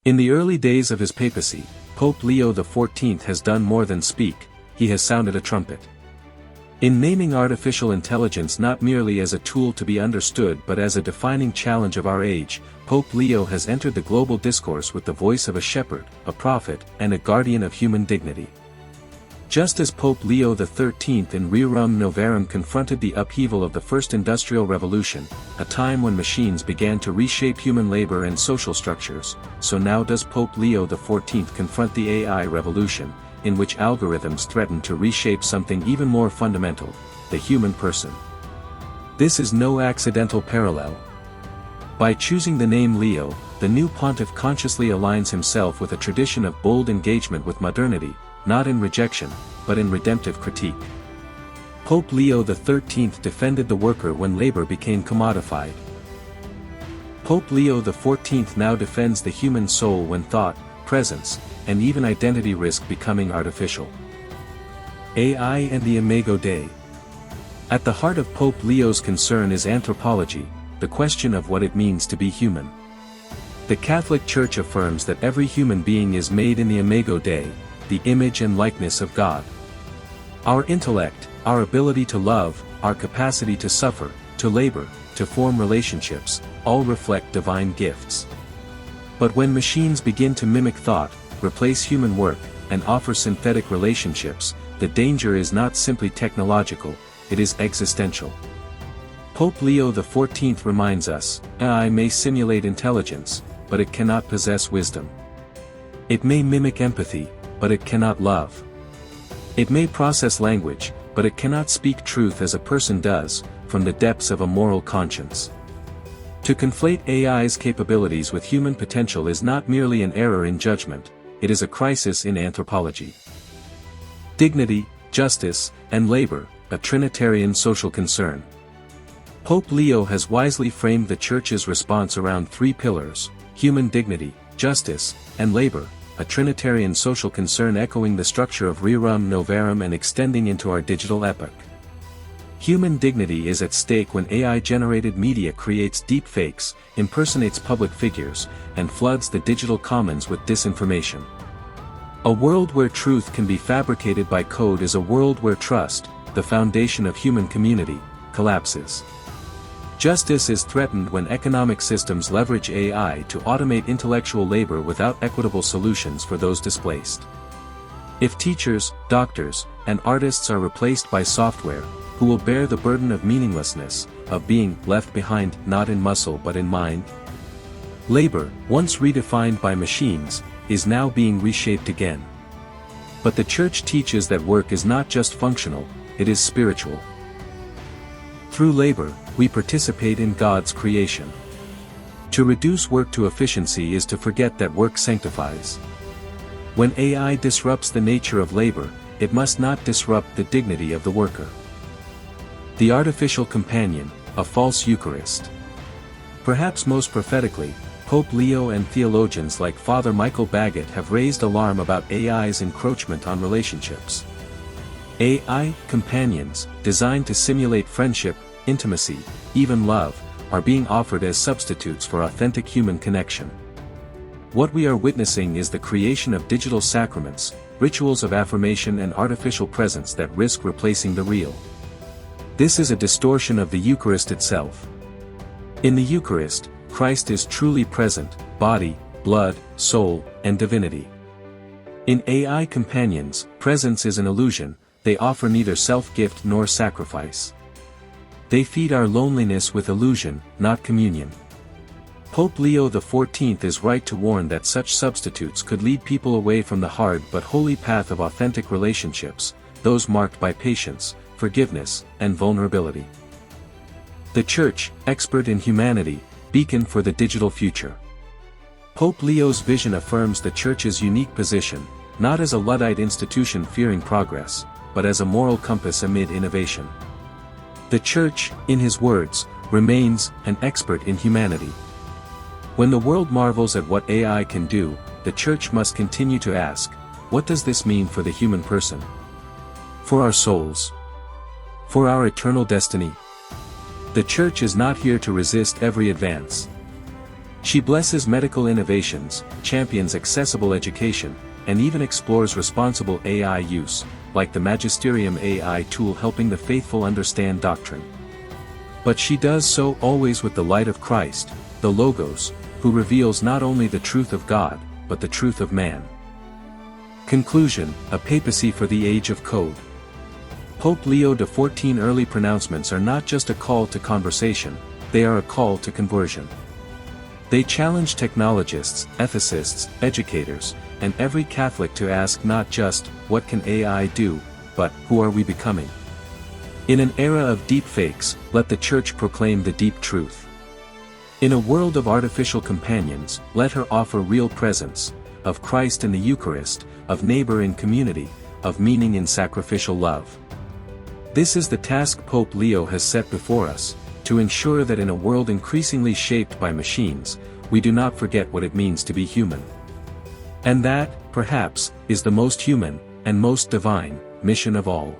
In the early days of his papacy, Pope Leo XIV has done more than speak, he has sounded a trumpet. In naming artificial intelligence not merely as a tool to be understood but as a defining challenge of our age, Pope Leo has entered the global discourse with the voice of a shepherd, a prophet, and a guardian of human dignity. Just as Pope Leo XIII in Rerum Novarum confronted the upheaval of the First Industrial Revolution, a time when machines began to reshape human labor and social structures, so now does Pope Leo XIV confront the AI revolution, in which algorithms threaten to reshape something even more fundamental, the human person. This is no accidental parallel. By choosing the name Leo, the new pontiff consciously aligns himself with a tradition of bold engagement with modernity, not in rejection, but in redemptive critique. Pope Leo XIII defended the worker when labor became commodified. Pope Leo XIV now defends the human soul when thought, presence, and even identity risk becoming artificial. AI and the Imago Dei. At the heart of Pope Leo's concern is anthropology, the question of what it means to be human. The Catholic Church affirms that every human being is made in the Imago Dei, the image and likeness of God. Our intellect, our ability to love, our capacity to suffer, to labor, to form relationships, all reflect divine gifts. But when machines begin to mimic thought, replace human work, and offer synthetic relationships, the danger is not simply technological, it is existential. Pope Leo XIV reminds us, AI may simulate intelligence, but it cannot possess wisdom. It may mimic empathy, but it cannot love. It may process language, but it cannot speak truth as a person does, from the depths of a moral conscience. To conflate AI's capabilities with human potential is not merely an error in judgment, it is a crisis in anthropology. Dignity, justice, and labor, a Trinitarian social concern. Pope Leo has wisely framed the Church's response around three pillars: human dignity, justice, and labor, a Trinitarian social concern echoing the structure of Rerum Novarum and extending into our digital epoch. Human dignity is at stake when AI-generated media creates deepfakes, impersonates public figures, and floods the digital commons with disinformation. A world where truth can be fabricated by code is a world where trust, the foundation of human community, collapses. Justice is threatened when economic systems leverage AI to automate intellectual labor without equitable solutions for those displaced. If teachers, doctors, and artists are replaced by software, who will bear the burden of meaninglessness, of being left behind not in muscle but in mind? Labor, once redefined by machines, is now being reshaped again. But the Church teaches that work is not just functional, it is spiritual. Through labor, we participate in God's creation. To reduce work to efficiency is to forget that work sanctifies. When AI disrupts the nature of labor, it must not disrupt the dignity of the worker. The artificial companion, a false Eucharist. Perhaps most prophetically, Pope Leo and theologians like Father Michael Baggett have raised alarm about AI's encroachment on relationships. AI companions, designed to simulate friendship, intimacy, even love, are being offered as substitutes for authentic human connection. What we are witnessing is the creation of digital sacraments, rituals of affirmation and artificial presence that risk replacing the real. This is a distortion of the Eucharist itself. In the Eucharist, Christ is truly present, body, blood, soul, and divinity. In AI companions, presence is an illusion, they offer neither self-gift nor sacrifice. They feed our loneliness with illusion, not communion. Pope Leo XIV is right to warn that such substitutes could lead people away from the hard but holy path of authentic relationships, those marked by patience, forgiveness, and vulnerability. The Church, expert in humanity, beacon for the digital future. Pope Leo's vision affirms the Church's unique position, not as a Luddite institution fearing progress, but as a moral compass amid innovation. The Church, in his words, remains an expert in humanity. When the world marvels at what AI can do, the Church must continue to ask, what does this mean for the human person? For our souls? For our eternal destiny? The Church is not here to resist every advance. She blesses medical innovations, champions accessible education, and even explores responsible AI use, like the Magisterium AI tool helping the faithful understand doctrine. But she does so always with the light of Christ, the Logos, who reveals not only the truth of God, but the truth of man. Conclusion: a papacy for the age of code. Pope Leo XIV early pronouncements are not just a call to conversation, they are a call to conversion. They challenge technologists, ethicists, educators, and every Catholic to ask not just, what can AI do, but, who are we becoming? In an era of deepfakes, let the Church proclaim the deep truth. In a world of artificial companions, let her offer real presence, of Christ in the Eucharist, of neighbor in community, of meaning in sacrificial love. This is the task Pope Leo has set before us, to ensure that in a world increasingly shaped by machines, we do not forget what it means to be human. And that, perhaps, is the most human, and most divine, mission of all.